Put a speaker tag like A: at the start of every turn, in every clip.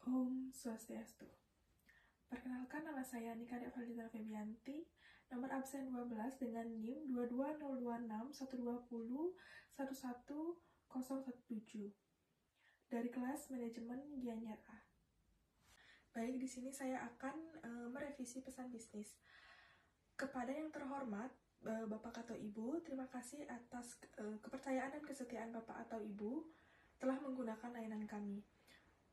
A: Om Swastiastu. Perkenalkan, nama saya Nika Devaldita Febianti, nomor absen 12 dengan NIM 2202612011017 dari kelas Manajemen Gianyar A. Baik, di sini saya akan merevisi pesan bisnis. Kepada yang terhormat, Bapak atau Ibu, terima kasih atas kepercayaan dan kesetiaan Bapak atau Ibu telah menggunakan layanan kami.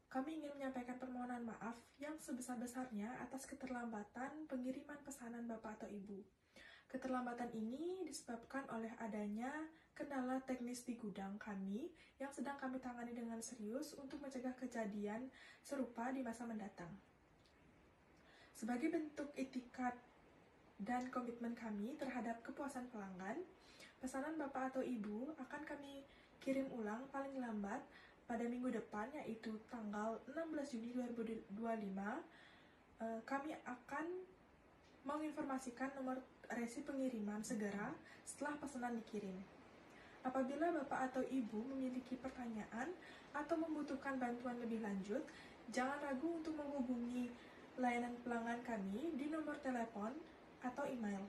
A: Kami ingin menyampaikan permohonan maaf yang sebesar-besarnya atas keterlambatan pengiriman pesanan Bapak atau Ibu. Keterlambatan ini disebabkan oleh adanya kendala teknis di gudang kami yang sedang kami tangani dengan serius untuk mencegah kejadian serupa di masa mendatang. Sebagai bentuk itikat dan komitmen kami terhadap kepuasan pelanggan, pesanan Bapak atau Ibu akan kami kirim ulang paling lambat pada minggu depan, yaitu tanggal 16 Juni 2025, kami akan menginformasikan nomor resi pengiriman segera setelah pesanan dikirim. Apabila Bapak atau Ibu memiliki pertanyaan atau membutuhkan bantuan lebih lanjut, jangan ragu untuk menghubungi layanan pelanggan kami di nomor telepon atau email.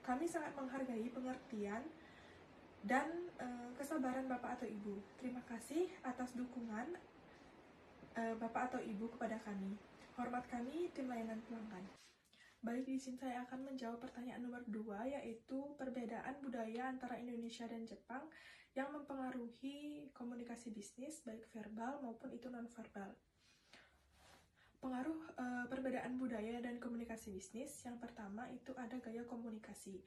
A: Kami sangat menghargai pengertian dan kesabaran Bapak atau Ibu. Terima kasih atas dukungan Bapak atau Ibu kepada kami. Hormat kami, tim layanan pelanggan. Baik, di sini saya akan menjawab pertanyaan nomor 2, yaitu perbedaan budaya antara Indonesia dan Jepang yang mempengaruhi komunikasi bisnis, baik verbal maupun itu non-verbal. Pengaruh perbedaan budaya dan komunikasi bisnis, yang pertama itu ada gaya komunikasi.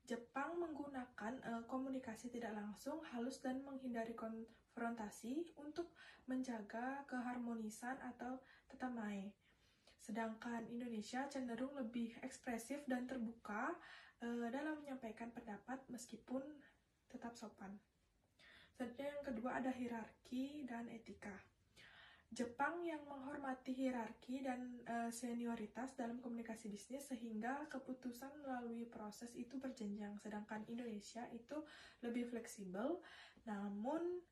A: Jepang menggunakan komunikasi tidak langsung, halus, dan menghindari konfrontasi untuk menjaga keharmonisan atau tatamae. Sedangkan Indonesia cenderung lebih ekspresif dan terbuka dalam menyampaikan pendapat meskipun tetap sopan. Selanjutnya yang kedua ada hierarki dan etika. Jepang yang menghormati hierarki dan senioritas dalam komunikasi bisnis sehingga keputusan melalui proses itu berjenjang, sedangkan Indonesia itu lebih fleksibel namun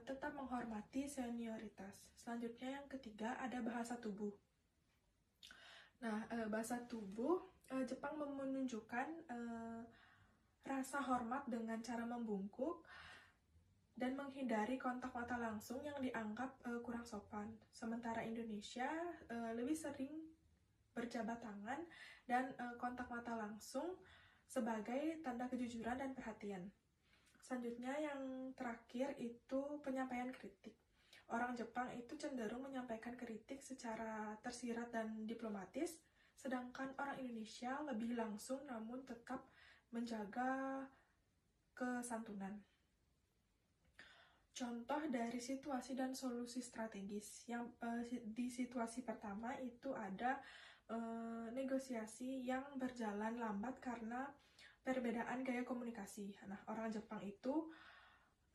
A: tetap menghormati senioritas. Selanjutnya yang ketiga ada bahasa tubuh. Nah, bahasa tubuh Jepang menunjukkan rasa hormat dengan cara membungkuk dan menghindari kontak mata langsung yang dianggap kurang sopan. Sementara Indonesia lebih sering berjabat tangan dan kontak mata langsung sebagai tanda kejujuran dan perhatian. Selanjutnya yang terakhir itu penyampaian kritik. Orang Jepang itu cenderung menyampaikan kritik secara tersirat dan diplomatis, sedangkan orang Indonesia lebih langsung namun tetap menjaga kesantunan. Contoh dari situasi dan solusi strategis. Yang di situasi pertama itu ada negosiasi yang berjalan lambat karena perbedaan gaya komunikasi. Nah, orang Jepang itu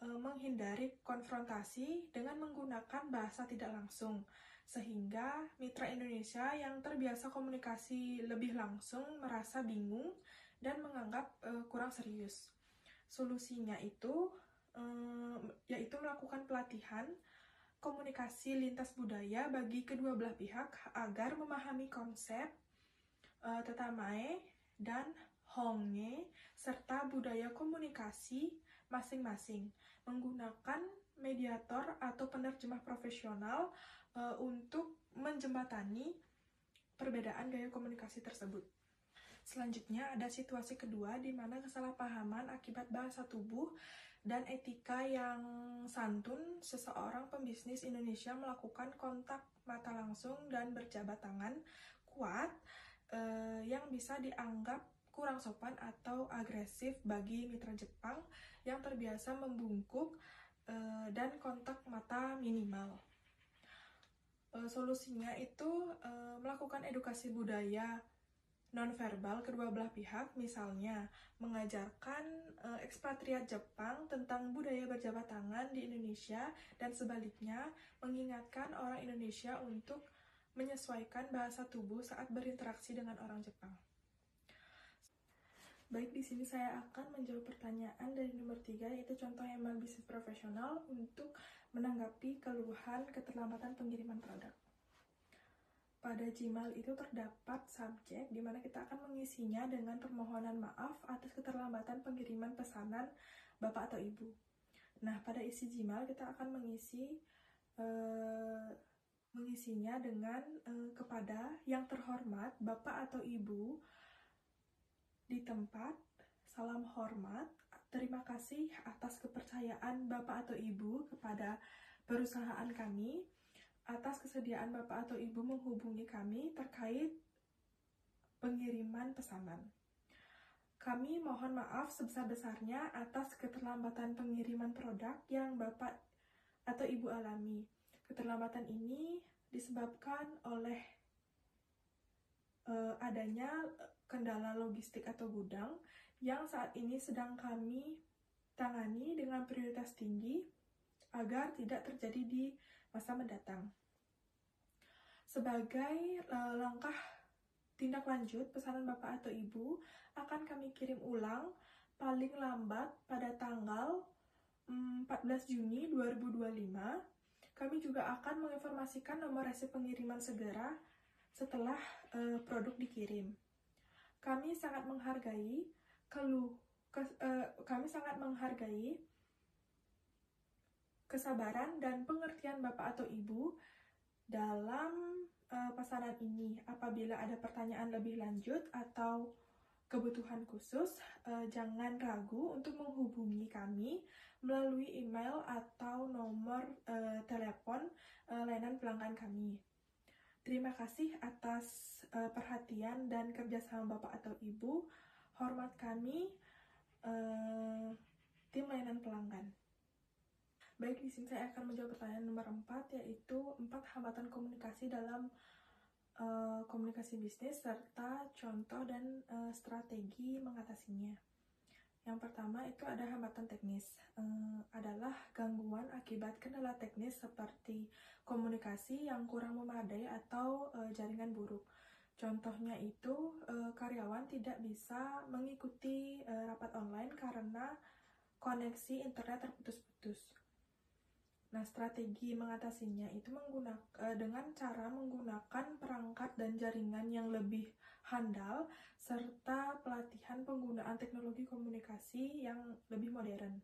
A: menghindari konfrontasi dengan menggunakan bahasa tidak langsung, sehingga mitra Indonesia yang terbiasa komunikasi lebih langsung merasa bingung dan menganggap kurang serius. Solusinya itu yaitu melakukan pelatihan komunikasi lintas budaya bagi kedua belah pihak agar memahami konsep tatamae dan honge serta budaya komunikasi masing-masing, menggunakan mediator atau penerjemah profesional untuk menjembatani perbedaan gaya komunikasi tersebut. Selanjutnya ada situasi kedua di mana kesalahpahaman akibat bahasa tubuh dan etika yang santun, seseorang pembisnis Indonesia melakukan kontak mata langsung dan berjabat tangan kuat yang bisa dianggap kurang sopan atau agresif bagi mitra Jepang yang terbiasa membungkuk dan kontak mata minimal. Solusinya itu melakukan edukasi budaya nonverbal kedua belah pihak, misalnya mengajarkan ekspatriat Jepang tentang budaya berjabat tangan di Indonesia dan sebaliknya mengingatkan orang Indonesia untuk menyesuaikan bahasa tubuh saat berinteraksi dengan orang Jepang. Baik, di sini saya akan menjawab pertanyaan dari nomor 3, yaitu contoh email bisnis profesional untuk menanggapi keluhan keterlambatan pengiriman produk. pada Gmail itu terdapat subjek di mana kita akan mengisinya dengan permohonan maaf atas keterlambatan pengiriman pesanan Bapak atau Ibu. Nah, pada isi Gmail kita akan mengisinya dengan kepada yang terhormat Bapak atau Ibu di tempat, salam hormat, terima kasih atas kepercayaan Bapak atau Ibu kepada perusahaan kami, atas kesediaan Bapak atau Ibu menghubungi kami terkait pengiriman pesanan. Kami mohon maaf sebesar-besarnya atas keterlambatan pengiriman produk yang Bapak atau Ibu alami. Keterlambatan ini disebabkan oleh adanya kendala logistik atau gudang yang saat ini sedang kami tangani dengan prioritas tinggi agar tidak terjadi di masa mendatang. Sebagai langkah tindak lanjut, pesanan Bapak atau Ibu akan kami kirim ulang paling lambat pada tanggal 14 Juni 2025. Kami juga akan menginformasikan nomor resep pengiriman segera setelah produk dikirim. Kami sangat menghargai kesabaran dan pengertian Bapak atau Ibu dalam pesanan ini. Apabila ada pertanyaan lebih lanjut atau kebutuhan khusus, jangan ragu untuk menghubungi kami melalui email atau nomor telepon layanan pelanggan kami. Terima kasih atas perhatian dan kerjasama Bapak atau Ibu. Hormat kami, tim layanan pelanggan. Baik, di sini saya akan menjawab pertanyaan nomor 4, yaitu 4 hambatan komunikasi dalam komunikasi bisnis serta contoh dan strategi mengatasinya. Yang pertama itu ada hambatan teknis, adalah gangguan akibat kendala teknis seperti komunikasi yang kurang memadai atau jaringan buruk. Contohnya itu karyawan tidak bisa mengikuti rapat online karena koneksi internet terputus-putus. Nah, strategi mengatasinya itu dengan cara menggunakan perangkat dan jaringan yang lebih handal serta pelatihan penggunaan teknologi komunikasi yang lebih modern.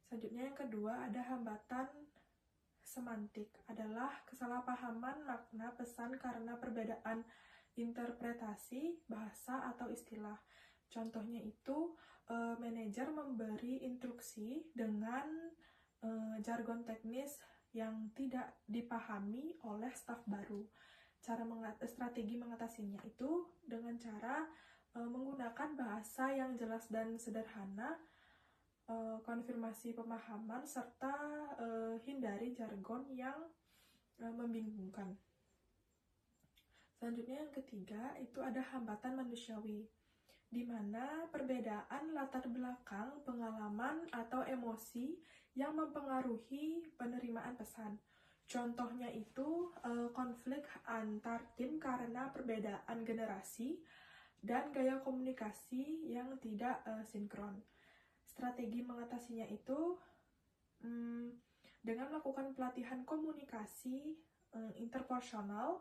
A: Selanjutnya yang kedua ada hambatan semantik, adalah kesalahpahaman makna pesan karena perbedaan interpretasi bahasa atau istilah. Contohnya itu manajer memberi instruksi dengan jargon teknis yang tidak dipahami oleh staf baru. Strategi mengatasinya itu dengan cara menggunakan bahasa yang jelas dan sederhana, konfirmasi pemahaman, serta hindari jargon yang membingungkan. Selanjutnya yang ketiga itu ada hambatan manusiawi, di mana perbedaan latar belakang, pengalaman, atau emosi yang mempengaruhi penerimaan pesan. Contohnya itu konflik antar tim karena perbedaan generasi dan gaya komunikasi yang tidak sinkron. Strategi mengatasinya itu dengan melakukan pelatihan komunikasi interpersonal,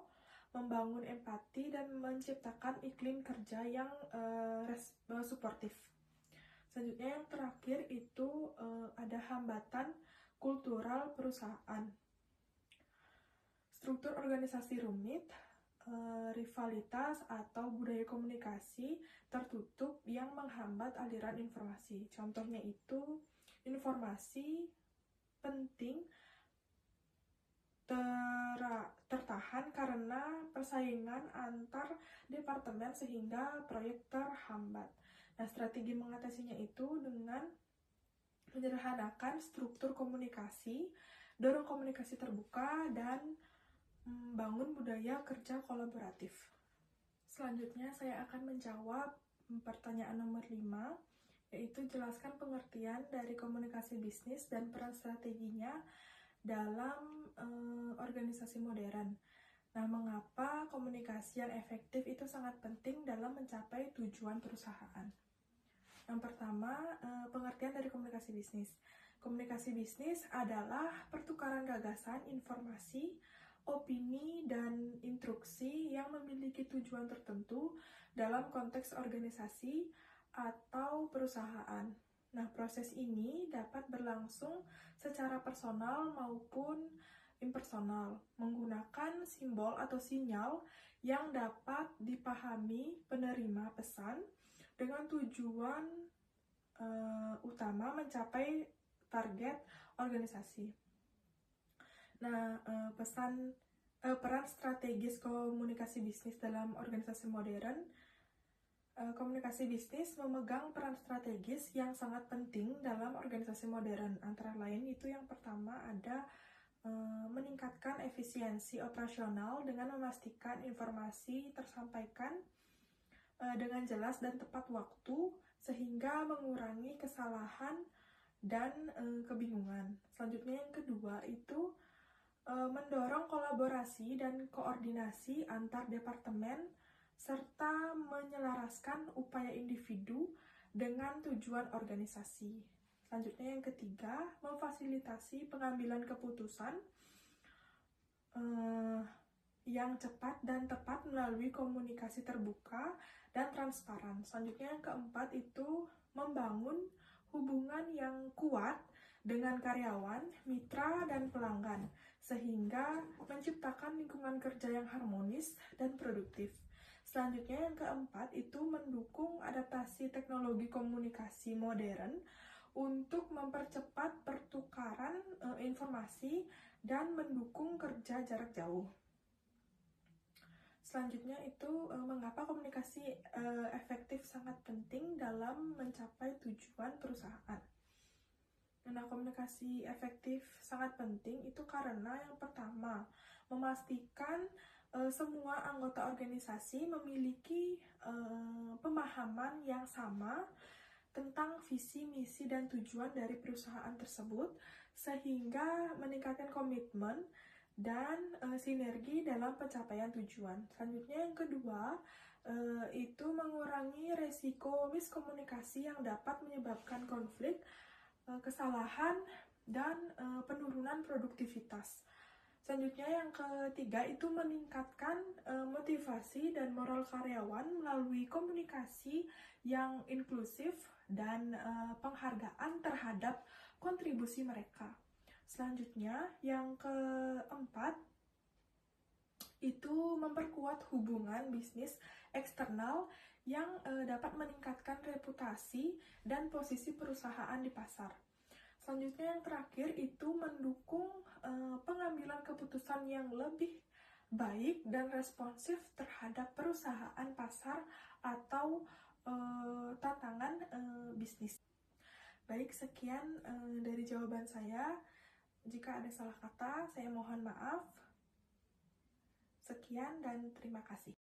A: membangun empati, dan menciptakan iklim kerja yang suportif. Selanjutnya yang terakhir itu ada hambatan kultural perusahaan. Struktur organisasi rumit, rivalitas atau budaya komunikasi tertutup yang menghambat aliran informasi. Contohnya itu informasi penting tertahan karena persaingan antar departemen sehingga proyek terhambat. Nah, strategi mengatasinya itu dengan menyederhanakan struktur komunikasi, dorong komunikasi terbuka, dan bangun budaya kerja kolaboratif. Selanjutnya saya akan menjawab pertanyaan nomor 5, yaitu jelaskan pengertian dari komunikasi bisnis dan peran strateginya dalam organisasi modern. Nah, mengapa komunikasi yang efektif itu sangat penting dalam mencapai tujuan perusahaan? Yang pertama, pengertian dari komunikasi bisnis. Komunikasi bisnis adalah pertukaran gagasan, informasi, opini, dan instruksi yang memiliki tujuan tertentu dalam konteks organisasi atau perusahaan. Nah, proses ini dapat berlangsung secara personal maupun impersonal, menggunakan simbol atau sinyal yang dapat dipahami penerima pesan dengan tujuan utama mencapai target organisasi. Nah, peran strategis komunikasi bisnis dalam organisasi modern. Komunikasi bisnis memegang peran strategis yang sangat penting dalam organisasi modern. Antara lain itu yang pertama ada meningkatkan efisiensi operasional dengan memastikan informasi tersampaikan dengan jelas dan tepat waktu sehingga mengurangi kesalahan dan kebingungan. Selanjutnya yang kedua itu mendorong kolaborasi dan koordinasi antar departemen serta menyelaraskan upaya individu dengan tujuan organisasi. Selanjutnya yang ketiga, memfasilitasi pengambilan keputusan yang cepat dan tepat melalui komunikasi terbuka dan transparan. Selanjutnya yang keempat itu membangun hubungan yang kuat dengan karyawan, mitra, dan pelanggan, sehingga menciptakan lingkungan kerja yang harmonis dan produktif. Selanjutnya yang keempat itu mendukung adaptasi teknologi komunikasi modern untuk mempercepat pertukaran informasi dan mendukung kerja jarak jauh. Selanjutnya itu mengapa komunikasi efektif sangat penting dalam mencapai tujuan perusahaan. Nah, komunikasi efektif sangat penting itu karena yang pertama, memastikan semua anggota organisasi memiliki pemahaman yang sama tentang visi, misi, dan tujuan dari perusahaan tersebut, sehingga meningkatkan komitmen dan sinergi dalam pencapaian tujuan. Selanjutnya yang kedua, itu mengurangi resiko miskomunikasi yang dapat menyebabkan konflik, kesalahan, dan penurunan produktivitas. Selanjutnya yang ketiga itu meningkatkan motivasi dan moral karyawan melalui komunikasi yang inklusif dan penghargaan terhadap kontribusi mereka. Selanjutnya yang keempat itu memperkuat hubungan bisnis eksternal yang dapat meningkatkan reputasi dan posisi perusahaan di pasar. Selanjutnya yang terakhir itu mendukung pengambilan keputusan yang lebih baik dan responsif terhadap perusahaan, pasar, atau tantangan bisnis. Baik, sekian dari jawaban saya. Jika ada salah kata, saya mohon maaf. Sekian dan terima kasih.